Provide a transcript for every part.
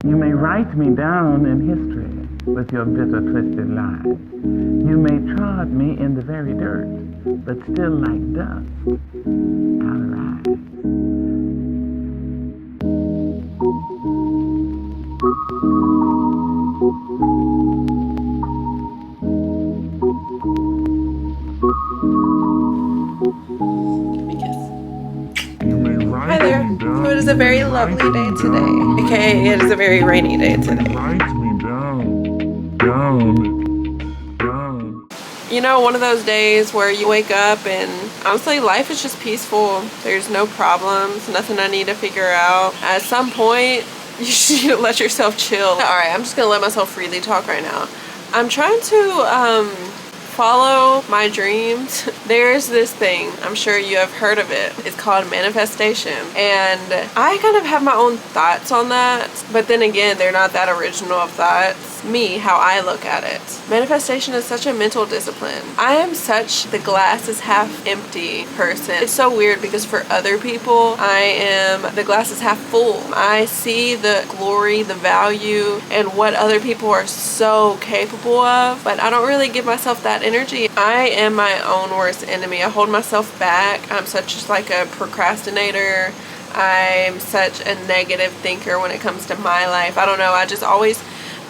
You may write me down in history with your bitter, twisted lies. You may trod me in the very dirt, but still like dust, I'll rise. Hi there. So it is a very lovely day today, aka it is a very rainy day today. You know, one of those days where you wake up and honestly life is just peaceful. There's no problems, nothing I need to figure out. At some point, you should let yourself chill. Alright, I'm just gonna let myself freely talk right now. I'm trying to follow my dreams. There's this thing, I'm sure you have heard of it. It's called manifestation. And I kind of have my own thoughts on that. But then again, they're not that original of thoughts. Me, how I look at it. Manifestation is such a mental discipline. I am such the glass is half empty person. It's so weird because for other people, I am the glass is half full. I see the glory, the value, and what other people are so capable of, but I don't really give myself that energy. I am my own worst enemy. I hold myself back. I'm such like a procrastinator. I'm such a negative thinker when it comes to my life. I don't know. I just always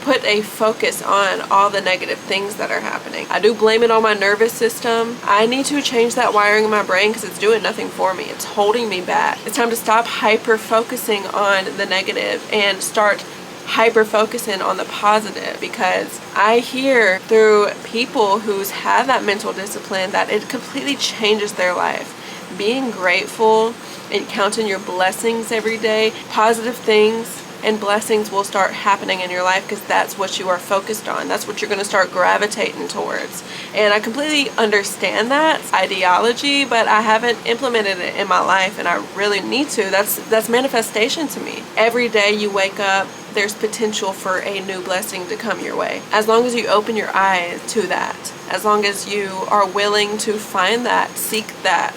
put a focus on all the negative things that are happening. I do blame it on my nervous system. I need to change that wiring in my brain because it's doing nothing for me. It's holding me back. It's time to stop hyper focusing on the negative and start hyper focusing on the positive, because I hear through people who's had that mental discipline that it completely changes their life. Being grateful and counting your blessings every day, positive things and blessings will start happening in your life because that's what you are focused on. That's what you're going to start gravitating towards. And I completely understand that ideology, but I haven't implemented it in my life, and I really need to. That's manifestation to me. Every day you wake up, there's potential for a new blessing to come your way. As long as you open your eyes to that, as long as you are willing to find that, seek that.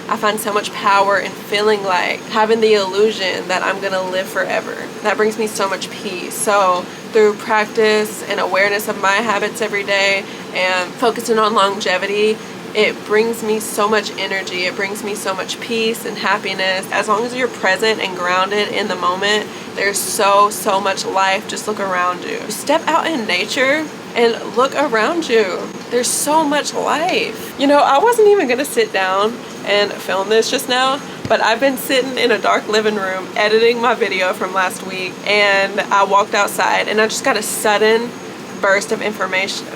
I find so much power in feeling like having the illusion that I'm gonna live forever. That brings me so much peace. So through practice and awareness of my habits every day and focusing on longevity, it brings me so much energy. It brings me so much peace and happiness. As long as you're present and grounded in the moment, there's so much life. Just look around you. Step out in nature and look around you. There's so much life. You know, I wasn't even gonna sit down and film this just now, but I've been sitting in a dark living room editing my video from last week, and I walked outside and I just got a sudden burst of information.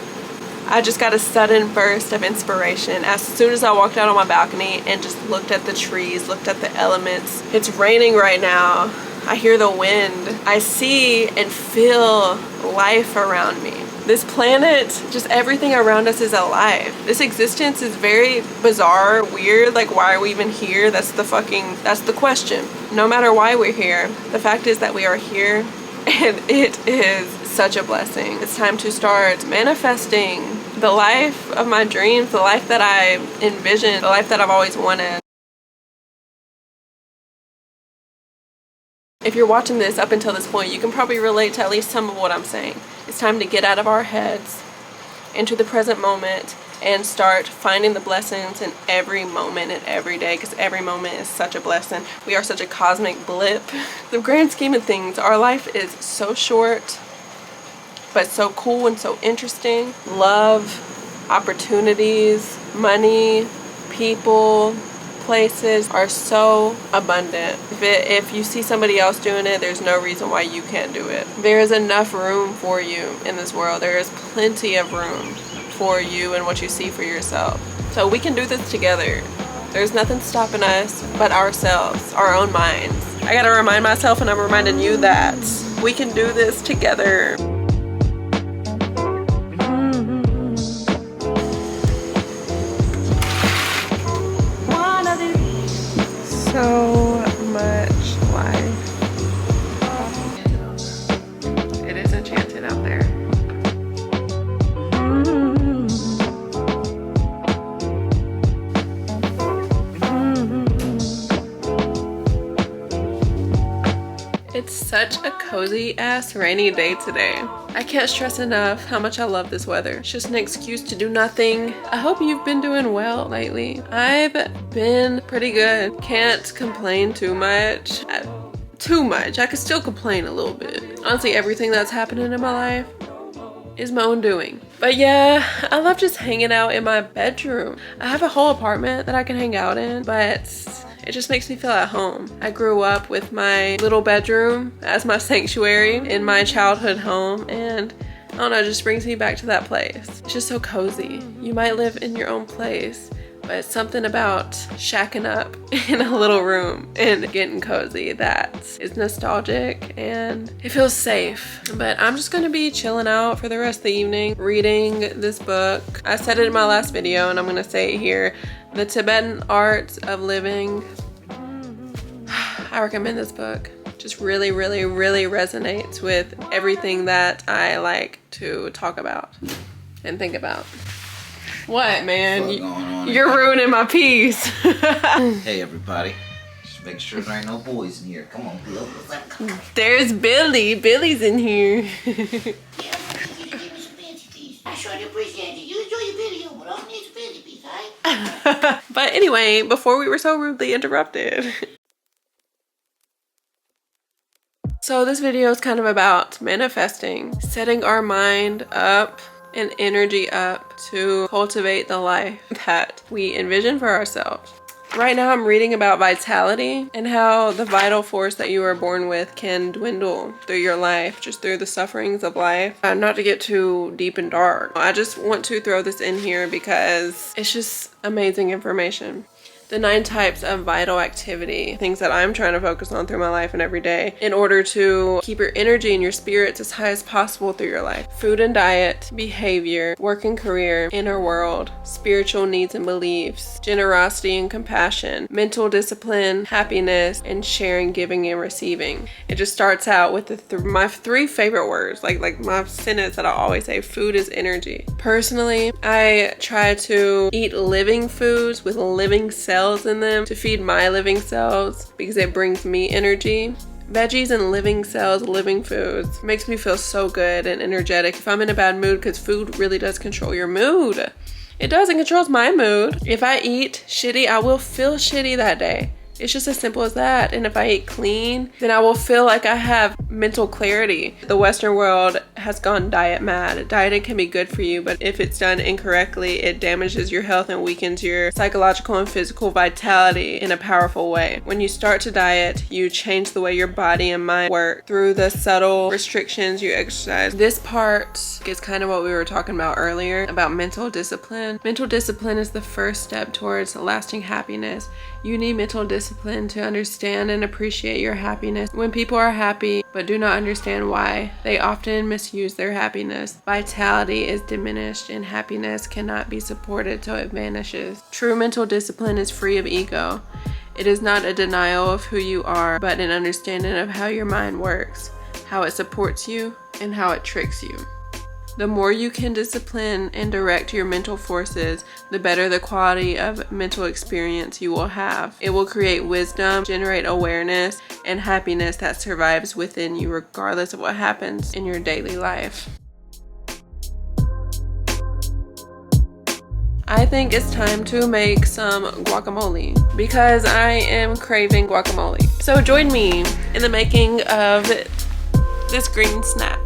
I just got a sudden burst of inspiration as soon as I walked out on my balcony and just looked at the trees, looked at the elements. It's raining right now. I hear the wind. I see and feel life around me. This planet, just everything around us is alive. This existence is very bizarre, weird. Like, why are we even here? That's the question. No matter why we're here, the fact is that we are here, and it is such a blessing. It's time to start manifesting the life of my dreams, the life that I envisioned, the life that I've always wanted. If you're watching this up until this point, you can probably relate to at least some of what I'm saying. It's time to get out of our heads into the present moment and start finding the blessings in every moment and every day, because every moment is such a blessing. We are such a cosmic blip. The grand scheme of things, our life is so short, but so cool and so interesting. Love, opportunities, money, people, places are so abundant. If you see somebody else doing it, there's no reason why you can't do it. There is enough room for you in this world. There is plenty of room for you and what you see for yourself. So we can do this together. There's nothing stopping us but ourselves, our own minds. I gotta remind myself, and I'm reminding you, that we can do this together. So much life. It is enchanted out there. It's such a cozy ass rainy day today. I can't stress enough how much I love this weather. It's just an excuse to do nothing. I hope you've been doing well lately. I've been pretty good. Can't complain too much. I could still complain a little bit. Honestly, everything that's happening in my life is my own doing. But yeah, I love just hanging out in my bedroom. I have a whole apartment that I can hang out in, but it just makes me feel at home. I grew up with my little bedroom as my sanctuary in my childhood home, and I don't know, it just brings me back to that place. It's just so cozy. You might live in your own place, but it's something about shacking up in a little room and getting cozy that is nostalgic and it feels safe. But I'm just gonna be chilling out for the rest of the evening, reading this book. I said it in my last video and I'm gonna say it here. The Tibetan Art of Living. I recommend this book. Just really, really, really resonates with everything that I like to talk about and think about. What, man? You're ruining my peace. Hey, everybody. Just make sure there ain't no boys in here. Come on, Bill. There's Billy. Billy's in here. I sure appreciate it. You enjoy your video, but I don't need a fancy piece, alright? But anyway, before we were so rudely interrupted. So this video is kind of about manifesting, setting our mind up and energy up to cultivate the life that we envision for ourselves. Right now I'm reading about vitality and how the vital force that you were born with can dwindle through your life, just through the sufferings of life. Not to get too deep and dark, I just want to throw this in here because it's just amazing information. The 9 types of vital activity, things that I'm trying to focus on through my life and every day in order to keep your energy and your spirits as high as possible through your life. Food and diet, behavior, work and career, inner world, spiritual needs and beliefs, generosity and compassion, mental discipline, happiness, and sharing, giving, and receiving. It just starts out with my 3 favorite words, like my sentence that I always say: food is energy. Personally, I try to eat living foods with living cells in them to feed my living cells because it brings me energy. Veggies and living cells, living foods, makes me feel so good and energetic if I'm in a bad mood, because food really does control your mood. It does, and controls my mood. If I eat shitty, I will feel shitty that day. It's just as simple as that. And if I eat clean, then I will feel like I have mental clarity. The Western world has gone diet mad. Dieting can be good for you, but if it's done incorrectly, it damages your health and weakens your psychological and physical vitality in a powerful way. When you start to diet, you change the way your body and mind work through the subtle restrictions you exercise. This part is kind of what we were talking about earlier about mental discipline. Mental discipline is the first step towards lasting happiness. You need mental discipline to understand and appreciate your happiness. When people are happy but do not understand why, they often misuse their happiness. Vitality is diminished and happiness cannot be supported till it vanishes. True mental discipline is free of ego. It is not a denial of who you are, but an understanding of how your mind works, how it supports you, and how it tricks you. The more you can discipline and direct your mental forces, the better the quality of mental experience you will have. It will create wisdom, generate awareness, and happiness that survives within you regardless of what happens in your daily life. I think it's time to make some guacamole because I am craving guacamole. So join me in the making of this green snap.